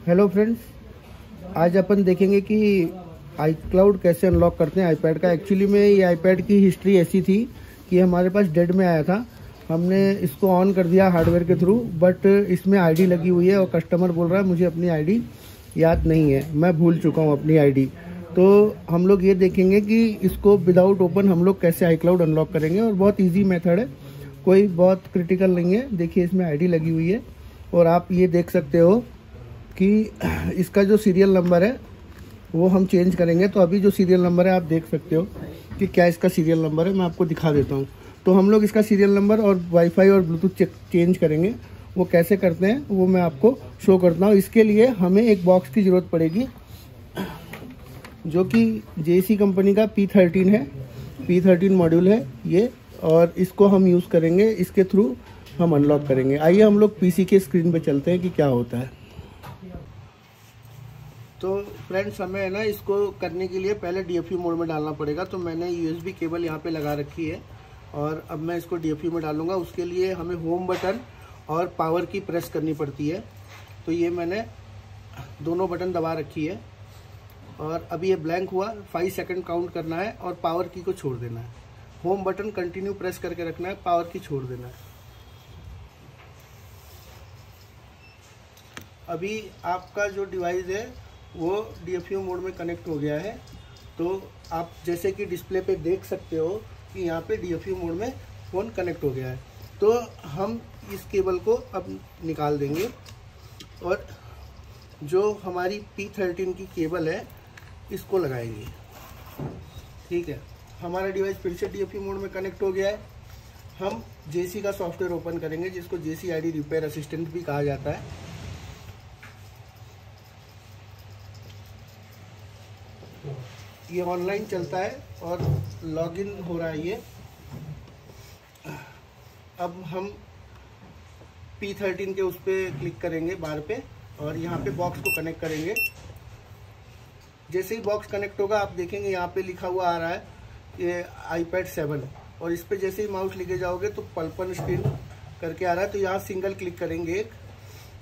Hello friends, आज अपन देखेंगे कि iCloud कैसे अनलॉक करते हैं आईपैड का। एक्चुअली में ये आईपैड की हिस्ट्री ऐसी थी कि हमारे पास डेड में आया था। हमने इसको ऑन कर दिया हार्डवेयर के थ्रू, बट इसमें आईडी लगी हुई है और कस्टमर बोल रहा है मुझे अपनी आईडी याद नहीं है, मैं भूल चुका हूँ अपनी आईडी। तो हम लोग ये देखेंगे कि इसको विदाउट ओपन हम लोग कैसे iCloud अनलॉक करेंगे, और बहुत ईजी मेथड है, कोई बहुत क्रिटिकल नहीं है। देखिए इसमें आईडी लगी हुई है और आप ये देख सकते हो कि इसका जो सीरियल नंबर है वो हम चेंज करेंगे। तो अभी जो सीरियल नंबर है आप देख सकते हो कि क्या इसका सीरियल नंबर है, मैं आपको दिखा देता हूँ। तो हम लोग इसका सीरियल नंबर और वाईफाई और ब्लूटूथ चेंज करेंगे। वो कैसे करते हैं वो मैं आपको शो करता हूँ। इसके लिए हमें एक बॉक्स की ज़रूरत पड़ेगी जो कि JC कंपनी का P13 है, P13 मॉड्यूल है ये, और इसको हम यूज़ करेंगे, इसके थ्रू हम अनलॉक करेंगे। आइए हम लोग PC के स्क्रीन पे चलते हैं कि क्या होता है। तो फ्रेंड्स हमें है ना इसको करने के लिए पहले DFU मोड में डालना पड़ेगा। तो मैंने USB केबल यहाँ पे लगा रखी है और अब मैं इसको DFU में डालूंगा। उसके लिए हमें होम बटन और पावर की प्रेस करनी पड़ती है। तो ये मैंने दोनों बटन दबा रखी है और अभी ये ब्लैंक हुआ। 5 सेकंड काउंट करना है और पावर की को छोड़ देना है। होम बटन कंटिन्यू प्रेस करके रखना है, पावर की छोड़ देना है। अभी आपका जो डिवाइस है वो DFU मोड में कनेक्ट हो गया है। तो आप जैसे कि डिस्प्ले पे देख सकते हो कि यहाँ पे DFU मोड में फ़ोन कनेक्ट हो गया है। तो हम इस केबल को अब निकाल देंगे और जो हमारी P13 की केबल है इसको लगाएंगे। ठीक है, हमारा डिवाइस फिर से DFU मोड में कनेक्ट हो गया है। हम JC का सॉफ्टवेयर ओपन करेंगे जिसको JC ID रिपेयर असिस्टेंट भी कहा जाता है। ये ऑनलाइन चलता है और लॉगिन हो रहा है ये। अब हम P13 के उस पर क्लिक करेंगे बार पे और यहाँ पे बॉक्स को कनेक्ट करेंगे। जैसे ही बॉक्स कनेक्ट होगा आप देखेंगे यहाँ पे लिखा हुआ आ रहा है ये iPad 7, और इस पे जैसे ही माउस लेके जाओगे तो पल स्क्रीन करके आ रहा है। तो यहाँ सिंगल क्लिक करेंगे एक,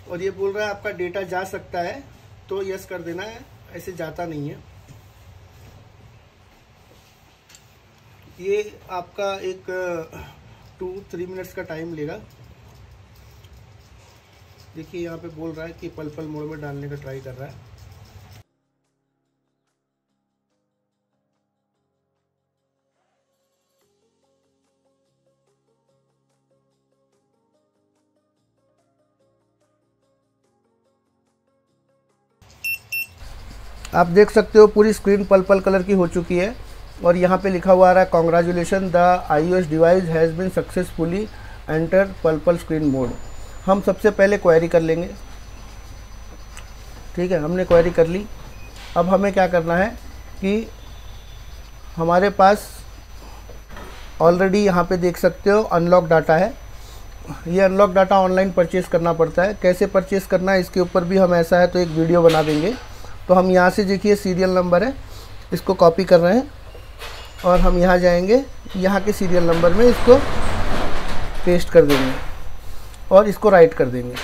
और ये बोल रहा है आपका डेटा जा सकता है, तो यस कर देना है, ऐसे जाता नहीं है। ये आपका एक 2-3 मिनट्स का टाइम लेगा। देखिए यहाँ पे बोल रहा है कि पल मोड में डालने का ट्राई कर रहा है। आप देख सकते हो पूरी स्क्रीन पल कलर की हो चुकी है और यहाँ पे लिखा हुआ आ रहा है congratulation the iOS device has been successfully enter full screen mode. हम सबसे पहले क्वेरी कर लेंगे। ठीक है, हमने क्वेरी कर ली। अब हमें क्या करना है कि हमारे पास ऑलरेडी यहाँ पे देख सकते हो अनलॉक डाटा है। ये अनलॉक डाटा ऑनलाइन परचेज़ करना पड़ता है। कैसे परचेज़ करना है इसके ऊपर भी हम ऐसा है तो एक वीडियो बना देंगे। तो हम यहाँ से देखिए सीरियल नंबर है, इसको कॉपी कर रहे हैं और हम यहाँ जाएंगे, यहाँ के सीरियल नंबर में इसको पेस्ट कर देंगे और इसको राइट कर देंगे।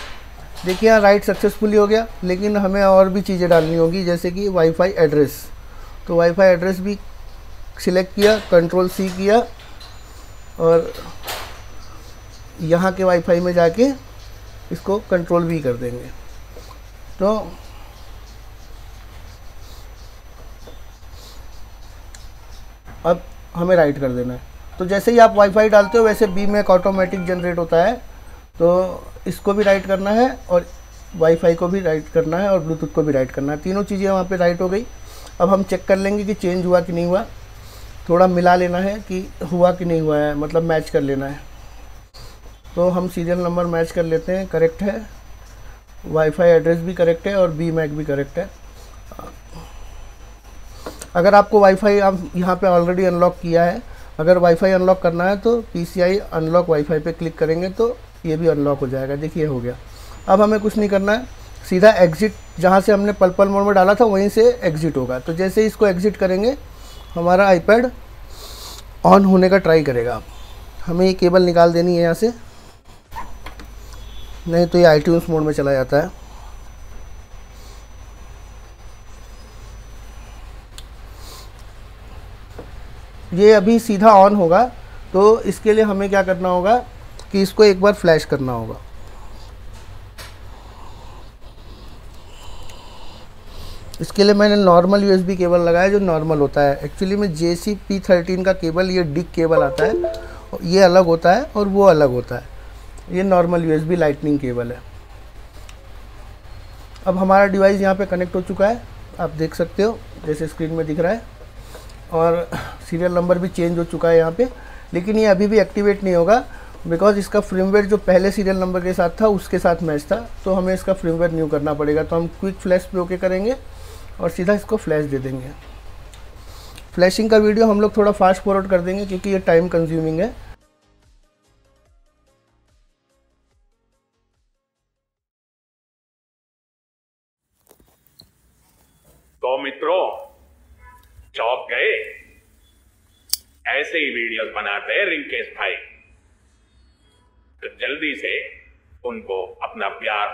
देखिए यहाँ राइट सक्सेसफुली हो गया, लेकिन हमें और भी चीज़ें डालनी होगी जैसे कि वाईफाई एड्रेस। तो वाईफाई एड्रेस भी सिलेक्ट किया, Ctrl+C किया और यहाँ के वाईफाई में जाके इसको Ctrl+V कर देंगे। तो अब हमें राइट कर देना है। तो जैसे ही आप वाईफाई डालते हो वैसे BMAC ऑटोमेटिक जनरेट होता है। तो इसको भी राइट करना है और वाईफाई को भी राइट करना है और ब्लूटूथ को भी राइट करना है। तीनों चीज़ें वहाँ पे राइट हो गई। अब हम चेक कर लेंगे कि चेंज हुआ कि नहीं हुआ। थोड़ा मिला लेना है कि हुआ कि नहीं हुआ है, मतलब मैच कर लेना है। तो हम सीरियल नंबर मैच कर लेते हैं, करेक्ट है, वाईफाई एड्रेस भी करेक्ट है और BMAC भी करेक्ट है। अगर आपको वाईफाई आप यहाँ पे ऑलरेडी अनलॉक किया है, अगर वाईफाई अनलॉक करना है तो PCI अनलॉक वाईफाई पे क्लिक करेंगे तो ये भी अनलॉक हो जाएगा। देखिए हो गया। अब हमें कुछ नहीं करना है, सीधा एग्ज़िट, जहाँ से हमने पल मोड में डाला था वहीं से एग्ज़िट होगा। तो जैसे ही इसको एग्ज़िट करेंगे हमारा iPad ऑन होने का ट्राई करेगा। हमें ये केबल निकाल देनी है यहाँ से, नहीं तो ये iTunes मोड में चला जाता है। ये अभी सीधा ऑन होगा, तो इसके लिए हमें क्या करना होगा कि इसको एक बार फ्लैश करना होगा। इसके लिए मैंने नॉर्मल यूएसबी केबल लगाया, जो नॉर्मल होता है। एक्चुअली में JCP13 का केबल, ये डिक केबल आता है, ये अलग होता है और वो अलग होता है। ये नॉर्मल यूएसबी लाइटनिंग केबल है। अब हमारा डिवाइस यहाँ पे कनेक्ट हो चुका है, आप देख सकते हो जैसे स्क्रीन में दिख रहा है, और सीरियल नंबर भी चेंज हो चुका है यहाँ पे। लेकिन ये अभी भी एक्टिवेट नहीं होगा, बिकॉज इसका फ्रेमवेयर जो पहले सीरियल नंबर के साथ था उसके साथ मैच था, तो हमें इसका फ्रेमवेयर न्यू करना पड़ेगा। तो हम क्विक फ्लैश पे ओके करेंगे और सीधा इसको फ्लैश दे देंगे। फ्लैशिंग का वीडियो हम लोग थोड़ा फास्ट फॉरवर्ड कर देंगे क्योंकि ये टाइम कंज्यूमिंग है। तो मित्रों, चौंक गए? ऐसे ही वीडियोस बनाते हैं रिंकेश भाई, तो जल्दी से उनको अपना प्यार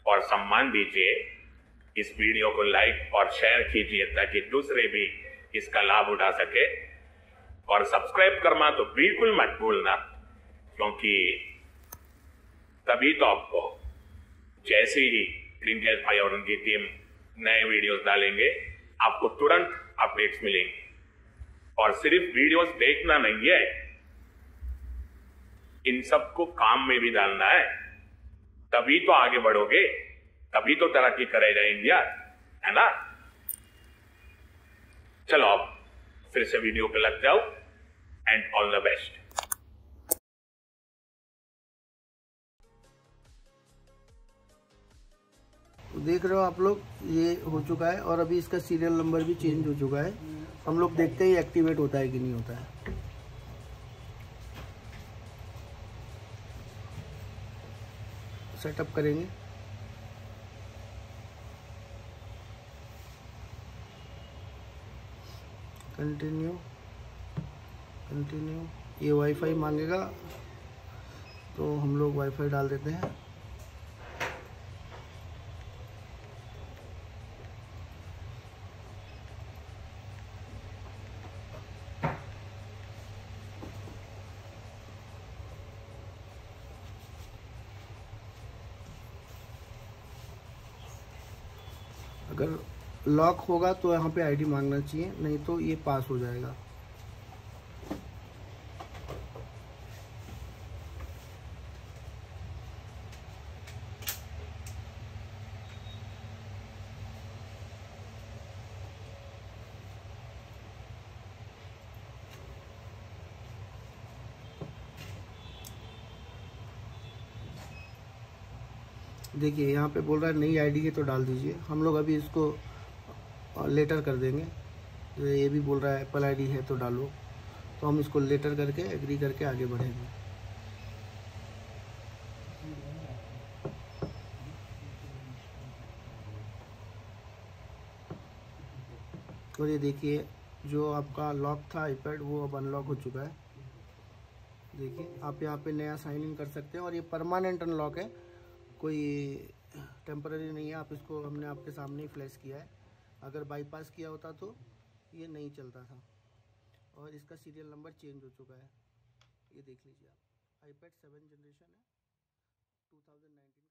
और सम्मान दीजिए। इस वीडियो को लाइक और शेयर कीजिए ताकि दूसरे भी इसका लाभ उठा सके, और सब्सक्राइब करना तो बिल्कुल मत भूलना, क्योंकि तभी तो आपको जैसे ही रिंकेश भाई और उनकी टीम नए वीडियोस डालेंगे आपको तुरंत अपडेट्स मिलेंगे। और सिर्फ वीडियोस देखना नहीं है, इन सबको काम में भी डालना है, तभी तो आगे बढ़ोगे, तभी तो तरक्की करेगा इंडिया, है ना। चलो अब फिर से वीडियो पे लग जाओ, एंड ऑल द बेस्ट। देख रहे हो आप लोग, ये हो चुका है और अभी इसका सीरियल नंबर भी चेंज हो चुका है। हम लोग देखते ही एक्टिवेट होता है कि नहीं होता है। सेटअप करेंगे, कंटिन्यू कंटिन्यू। ये वाईफाई मांगेगा तो हम लोग वाईफाई डाल देते हैं। अगर लॉक होगा तो यहाँ पे आईडी मांगना चाहिए, नहीं तो ये पास हो जाएगा। देखिए यहाँ पे बोल रहा है नई आईडी है तो डाल दीजिए। हम लोग अभी इसको लेटर कर देंगे। तो ये भी बोल रहा है एप्पल आईडी है तो डालो, तो हम इसको लेटर करके एग्री करके आगे बढ़ेंगे। और ये देखिए जो आपका लॉक था आईपैड वो अब अनलॉक हो चुका है। देखिए आप यहाँ पे नया साइन इन कर सकते हैं, और ये परमानेंट अनलॉक है, कोई टेम्पररी नहीं है। आप इसको, हमने आपके सामने ही फ्लैश किया है। अगर बाईपास किया होता तो ये नहीं चलता था। और इसका सीरियल नंबर चेंज हो चुका है, ये देख लीजिए आप। आईपैड 7 जनरेशन है, 2019।